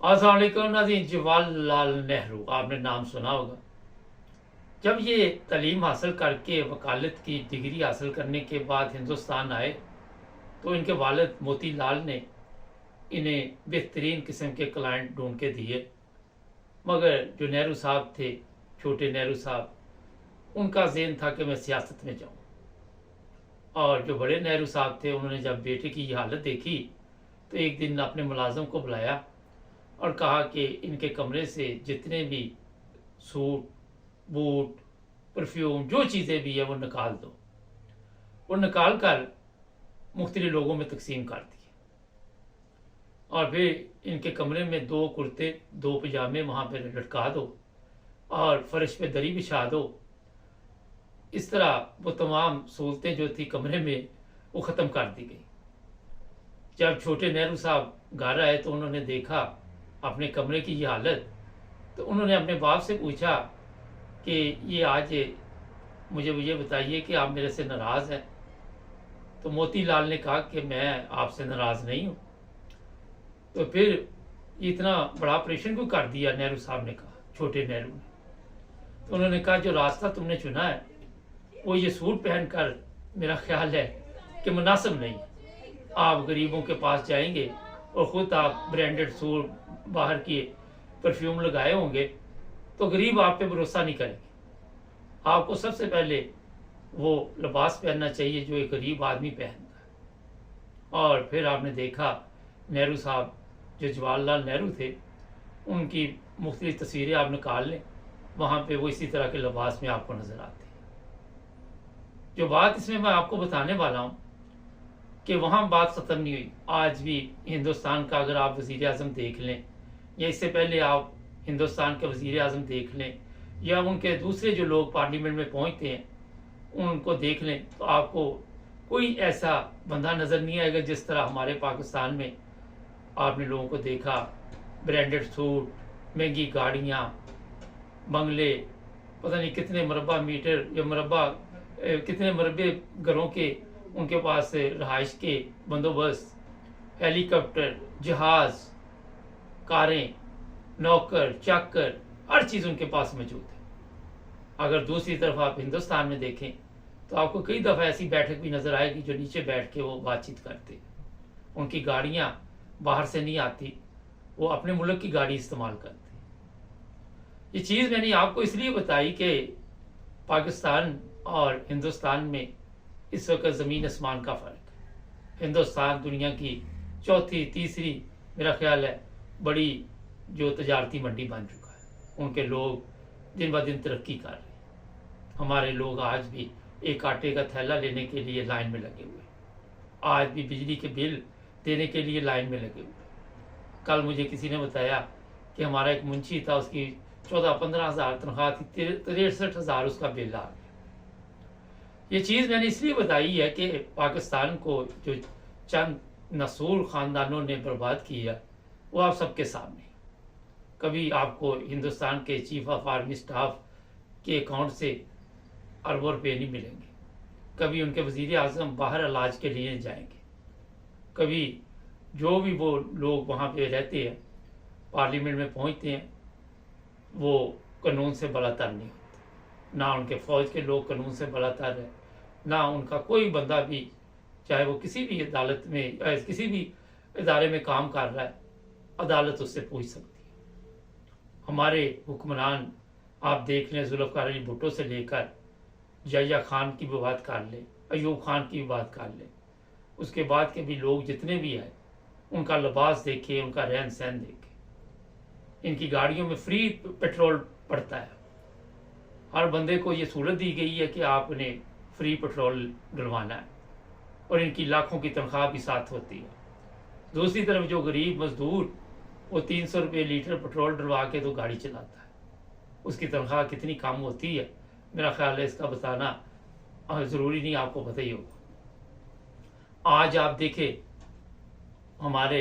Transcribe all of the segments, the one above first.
अस्सलाम वालेकुम नाज़रीन। जवाहरलाल नेहरू आपने नाम सुना होगा। जब ये तालीम हासिल करके वकालत की डिग्री हासिल करने के बाद हिंदुस्तान आए तो इनके वालिद मोती लाल ने इन्हें बेहतरीन किस्म के क्लाइंट ढूंढ के दिए। मगर जो नेहरू साहब थे, छोटे नेहरू साहब, उनका ज़हन था कि मैं सियासत में जाऊं। और जो बड़े नेहरू साहब थे, उन्होंने जब बेटे की ये हालत देखी तो एक दिन अपने मुलाजिम को बुलाया और कहा कि इनके कमरे से जितने भी सूट, बूट, परफ्यूम, जो चीज़ें भी है वो निकाल दो। वो निकाल कर मुख्तलिफ लोगों में तकसीम कर दिए और फिर इनके कमरे में 2 कुर्ते, 2 पजामे वहाँ पे लटका दो और फर्श पे दरी बिछा दो। इस तरह वो तमाम सहूलतें जो थी कमरे में वो ख़त्म कर दी गई। जब छोटे नेहरू साहब घर आए तो उन्होंने देखा अपने कमरे की ये हालत, तो उन्होंने अपने बाप से पूछा कि ये आज मुझे ये बताइए कि आप मेरे से नाराज़ हैं। तो मोतीलाल ने कहा कि मैं आपसे नाराज़ नहीं हूँ। तो फिर इतना बड़ा ऑपरेशन क्यों कर दिया, नेहरू साहब ने कहा, छोटे नेहरू ने। तो उन्होंने कहा जो रास्ता तुमने चुना है वो ये सूट पहनकर मेरा ख्याल है कि मुनासिब नहीं। आप गरीबों के पास जाएंगे और ख़ुद आप ब्रांडेड सूट, बाहर के परफ्यूम लगाए होंगे तो गरीब आप पे भरोसा नहीं करेंगे। आपको सबसे पहले वो लिबास पहनना चाहिए जो एक गरीब आदमी पहनता है। और फिर आपने देखा नेहरू साहब, जो जवाहरलाल नेहरू थे, उनकी मुख्तलिफ तस्वीरें आप निकाल लें, वहाँ पे वो इसी तरह के लिबास में आपको नज़र आते हैं। जो बात इसमें मैं आपको बताने वाला हूँ कि वहाँ बात ख़त्म नहीं हुई। आज भी हिंदुस्तान का अगर आप वज़ीर आज़म देख लें या इससे पहले आप हिंदुस्तान के वज़ीर आज़म देख लें या उनके दूसरे जो लोग पार्लियामेंट में पहुँचते हैं उनको देख लें तो आपको कोई ऐसा बंदा नज़र नहीं आएगा जिस तरह हमारे पाकिस्तान में आपने लोगों को देखा। ब्रांडेड सूट, महंगी गाड़ियाँ, बंगले, पता नहीं कितने मरबा मीटर या कितने मरबे घरों के उनके पास रहाइश के बंदोबस्त, हेलीकॉप्टर, जहाज़, कारें, नौकर चाकर, हर चीज़ उनके पास मौजूद है। अगर दूसरी तरफ आप हिंदुस्तान में देखें तो आपको कई दफ़ा ऐसी बैठक भी नज़र आएगी जो नीचे बैठ के वो बातचीत करते। उनकी गाड़ियाँ बाहर से नहीं आती, वो अपने मुल्क की गाड़ी इस्तेमाल करते। ये चीज़ मैंने आपको इसलिए बताई कि पाकिस्तान और हिंदुस्तान में इस वक्त ज़मीन आसमान का फ़र्क है। हिंदुस्तान दुनिया की चौथी, तीसरी, मेरा ख्याल है, बड़ी जो तजारती मंडी बन चुका है। उनके लोग दिन ब दिन तरक्की कर रहे हैं। हमारे लोग आज भी एक आटे का थैला लेने के लिए लाइन में लगे हुए, आज भी बिजली के बिल देने के लिए लाइन में लगे हुए। कल मुझे किसी ने बताया कि हमारा एक मुंशी था, उसकी 14-15 हज़ार तनख्वाह थी, 63,000 उसका बिल आ गया। ये चीज़ मैंने इसलिए बताई है कि पाकिस्तान को जो चंद नसूल ख़ानदानों ने बर्बाद किया वो आप सबके सामने। कभी आपको हिंदुस्तान के चीफ ऑफ आर्मी स्टाफ के अकाउंट से अरबों रुपये नहीं मिलेंगे। कभी उनके वज़ीर आज़म बाहर इलाज के लिए जाएंगे। कभी जो भी वो लोग वहाँ पे रहते हैं, पार्लियामेंट में पहुँचते हैं, वो कानून से बलातर नहीं होते। ना उनके फ़ौज के लोग कानून से बलातर है, ना उनका कोई बंदा भी, चाहे वो किसी भी अदालत में किसी भी इदारे में काम कर रहा है, अदालत उससे पूछ सकती है। हमारे हुक्मरान आप देख लें, जुल्फ़िकार अली भुट्टो से लेकर जया खान की भी बात कर लें, अयूब खान की भी बात कर लें, उसके बाद के भी लोग जितने भी आए, उनका लिबास देखे, उनका रहन सहन देखे। इनकी गाड़ियों में फ्री पेट्रोल पड़ता है। हर बंदे को ये सहूलत दी गई है कि आपने फ्री पेट्रोल डलवाना है और इनकी लाखों की तनख्वाह भी साथ होती है। दूसरी तरफ जो गरीब मजदूर, वो 300 रुपये लीटर पेट्रोल डलवा के तो गाड़ी चलाता है, उसकी तनख्वाह कितनी कम होती है, मेरा ख्याल है इसका बताना ज़रूरी नहीं, आपको पता ही होगा। आज आप देखें हमारे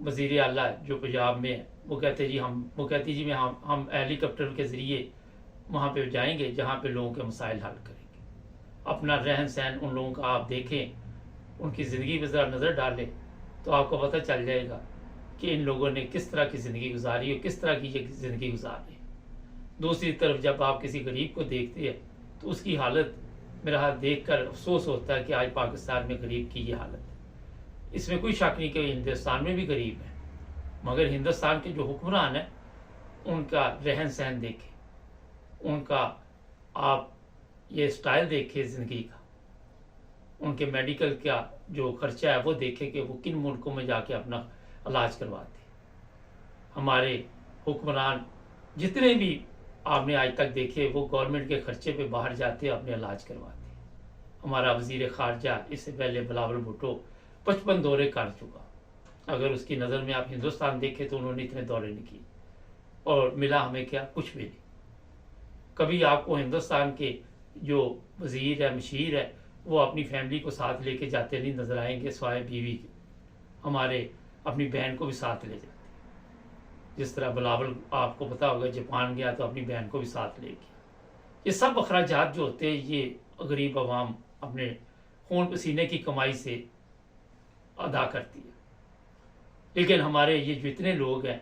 वज़ीर आला जो पंजाब में है, वो कहती जी मैं हम हेलीकॉप्टर के ज़रिए वहाँ पे जाएंगे जहाँ पे लोगों के मसाइल हल करेंगे। अपना रहन सहन उन लोगों का आप देखें, उनकी ज़िंदगी पर ज़रा नज़र डालें तो आपको पता चल जाएगा कि इन लोगों ने किस तरह की ज़िंदगी गुजारी और किस तरह की ये ज़िंदगी गुजार रही। दूसरी तरफ जब आप किसी गरीब को देखते हैं तो उसकी हालत मेरा हाथ देख कर अफसोस होता है कि आज पाकिस्तान में गरीब की ये हालत है। इसमें कोई शक नहीं कि हिंदुस्तान में भी गरीब है, मगर हिंदुस्तान के जो हुक्मरान हैं उनका रहन सहन देखें, उनका आप ये स्टाइल देखें ज़िंदगी का, उनके मेडिकल का जो खर्चा है वो देखें कि वो किन मुल्कों में जाके अपना इलाज करवाते हैं। हमारे हुक्मरान जितने भी आपने आज तक देखे वो गवर्नमेंट के खर्चे पे बाहर जाते अपने इलाज करवाते। हमारा वजीर खारजा इससे पहले बिलावल भुट्टो 55 दौरे कर चुका। अगर उसकी नज़र में आप हिंदुस्तान देखें तो उन्होंने इतने दौरे नहीं किए और मिला हमें क्या, कुछ भी नहीं। कभी आपको हिंदुस्तान के जो वजीर है, मशीर है, वो अपनी फैमिली को साथ लेके जाते नहीं नजर आएंगे स्वाय बीवी के। हमारे अपनी बहन को भी साथ ले जाते, जिस तरह बिलावल आपको पता होगा जापान गया तो अपनी बहन को भी साथ ले गया। ये सब अखराजात जो होते हैं ये गरीब आवाम अपने खून पसीने की कमाई से अदा करती है। लेकिन हमारे ये जितने लोग हैं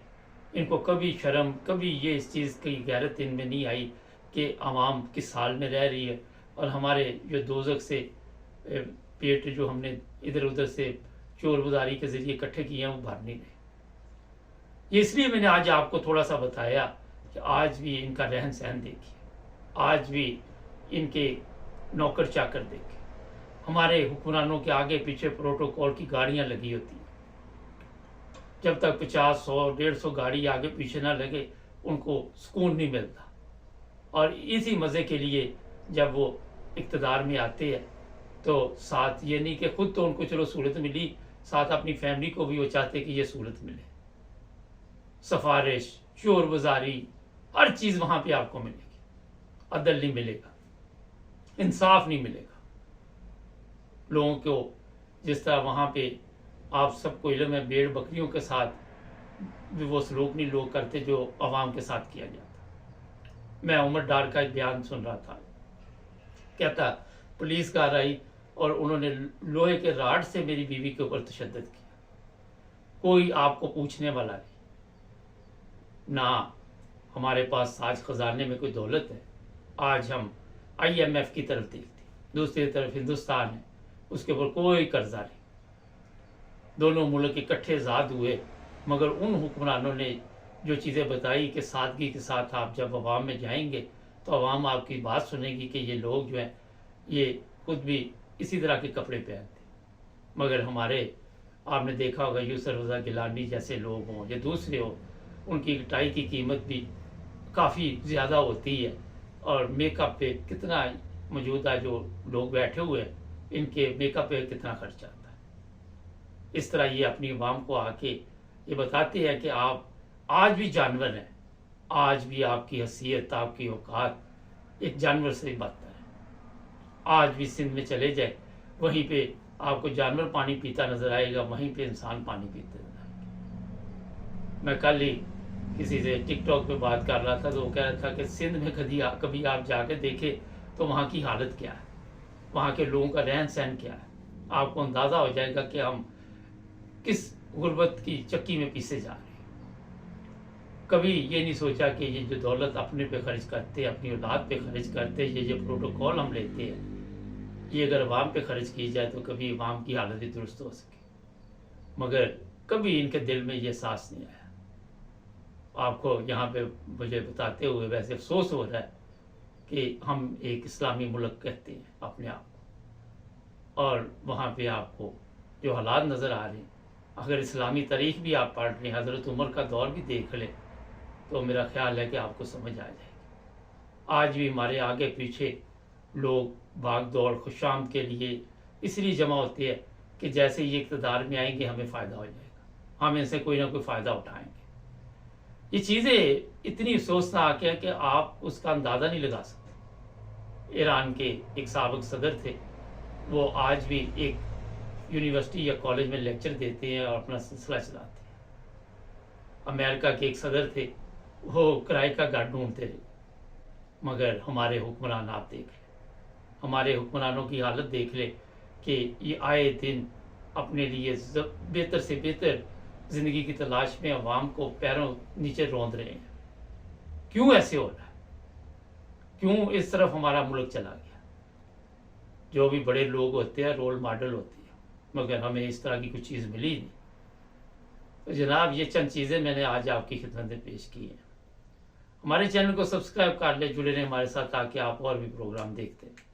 इनको कभी शर्म, कभी ये इस चीज़ की गैरत इनमें नहीं आई कि आवाम किस हाल में रह रही है और हमारे जो दोजक से पेट जो हमने इधर उधर से चोर बाजारी के ज़रिए इकट्ठे किए हैं वो भर नहीं रहे। ये इसलिए मैंने आज आपको थोड़ा सा बताया कि आज भी इनका रहन सहन देखिए, आज भी इनके नौकर चाकर देखे। हमारे हुक्मरानों के आगे पीछे प्रोटोकॉल की गाड़ियां लगी होती हैं, जब तक 50, 100, 150 गाड़ी आगे पीछे ना लगे उनको सुकून नहीं मिलता। और इसी मज़े के लिए जब वो इक़्तिदार में आते हैं तो साथ ये नहीं कि खुद तो उनको चलो सहूलत मिली, साथ अपनी फैमिली को भी वो चाहते कि ये सहूलत मिले। सफारिश, चोर बाजारी, हर चीज़ वहाँ पे आपको मिलेगी। अदल नहीं मिलेगा, इंसाफ नहीं मिलेगा। लोगों को जिस तरह वहाँ पे आप सबको इल्म है भेड़ बकरियों के साथ भी वो सलूक नहीं लोग करते जो अवाम के साथ किया जाता। मैं उमर डार का एक बयान सुन रहा था, कहता पुलिस कार आई और उन्होंने लोहे के राड से मेरी बीवी के ऊपर तशद्दुद किया। कोई आपको पूछने वाला नहीं ना। हमारे पास आज खजाने में कोई दौलत है, आज हम IMF की तरफ देखते, दूसरी तरफ हिंदुस्तान है, उसके ऊपर कोई कर्जा नहीं। दोनों मुल्क इकट्ठे आज़ाद हुए, मगर उन हुक्मरानों ने जो चीज़ें बताई कि सादगी के साथ आप जब अवाम में जाएंगे तो अवाम आपकी बात सुनेगी कि ये लोग जो हैं ये खुद भी इसी तरह के कपड़े पहनते। मगर हमारे आपने देखा होगा यूसुफ रज़ा गिलानी जैसे लोग हों या दूसरे हों, उनकी टाई की कीमत भी काफ़ी ज़्यादा होती है और मेकअप पे कितना मौजूदा जो लोग बैठे हुए हैं इनके मेकअप पे कितना खर्च आता है। इस तरह ये अपनी अवाम को आके ये बताते हैं कि आप आज भी जानवर हैं, आज भी आपकी हैसियत, आपकी औकात एक जानवर से बदतर है। आज भी सिंध में चले जाए वहीं पे आपको जानवर पानी पीता नजर आएगा, वहीं पे इंसान पानी पीते नजर आएंगे। मैं कल ही किसी से टिकटॉक पे बात कर रहा था तो वो कह रहा था कि सिंध में कभी आप जाके देखें तो वहाँ की हालत क्या है, वहाँ के लोगों का रहन सहन क्या है। आपको अंदाज़ा हो जाएगा कि हम किस गुर्बत की चक्की में पीसे जा रहे हैं। कभी ये नहीं सोचा कि ये जो दौलत अपने पे खर्च करते, अपनी औलाद पे खर्च करते, ये जो प्रोटोकॉल हम लेते हैं, ये अगर अवाम पे खर्च की जाए तो कभी अवाम की हालत ही दुरुस्त हो सके। मगर कभी इनके दिल में ये एहसास नहीं आया। आपको यहाँ पे मुझे बताते हुए वैसे अफसोस हो रहा है कि हम एक इस्लामी मुल्क कहते हैं अपने आप को, और वहाँ पे आपको जो हालात नज़र आ रहे हैं, अगर इस्लामी तारीख भी आप पढ़ रहे हैं, हज़रत उमर का दौर भी देख लें तो मेरा ख्याल है कि आपको समझ आ जाएगी। आज भी हमारे आगे पीछे लोग भाग दौड़ खुशामद के लिए इसलिए जमा होते हैं कि जैसे ये इक़्तिदार में आएंगे हमें फ़ायदा हो जाएगा, हम इनसे कोई ना कोई फ़ायदा उठाएंगे। ये चीज़ें इतनी अफसोसनाक है कि आप उसका अंदाज़ा नहीं लगा सकते। ईरान के एक साबिक़ सदर थे, वो आज भी एक यूनिवर्सिटी या कॉलेज में लेक्चर देते हैं और अपना सिलसिला चलाते हैं। अमेरिका के एक सदर थे, वो किराए का घर ढूंढते रहे। मगर हमारे हुक्मरान आप देख लें, हमारे हुक्मरानों की हालत देख ले कि ये आए दिन अपने लिए बेहतर से बेहतर ज़िंदगी की तलाश में अवाम को पैरों नीचे रौंद रहे हैं। क्यों ऐसे हो रहा है? क्यों इस तरफ हमारा मुल्क चला गया? जो भी बड़े लोग होते हैं, रोल मॉडल होते हैं, मगर हमें इस तरह की कुछ चीज़ मिली नहीं। तो जनाब, ये चंद चीज़ें मैंने आज आपकी खिदमत में पेश की हैं। हमारे चैनल को सब्सक्राइब कर ले, जुड़े रहें हमारे साथ, ताकि आप और भी प्रोग्राम देखते हैं।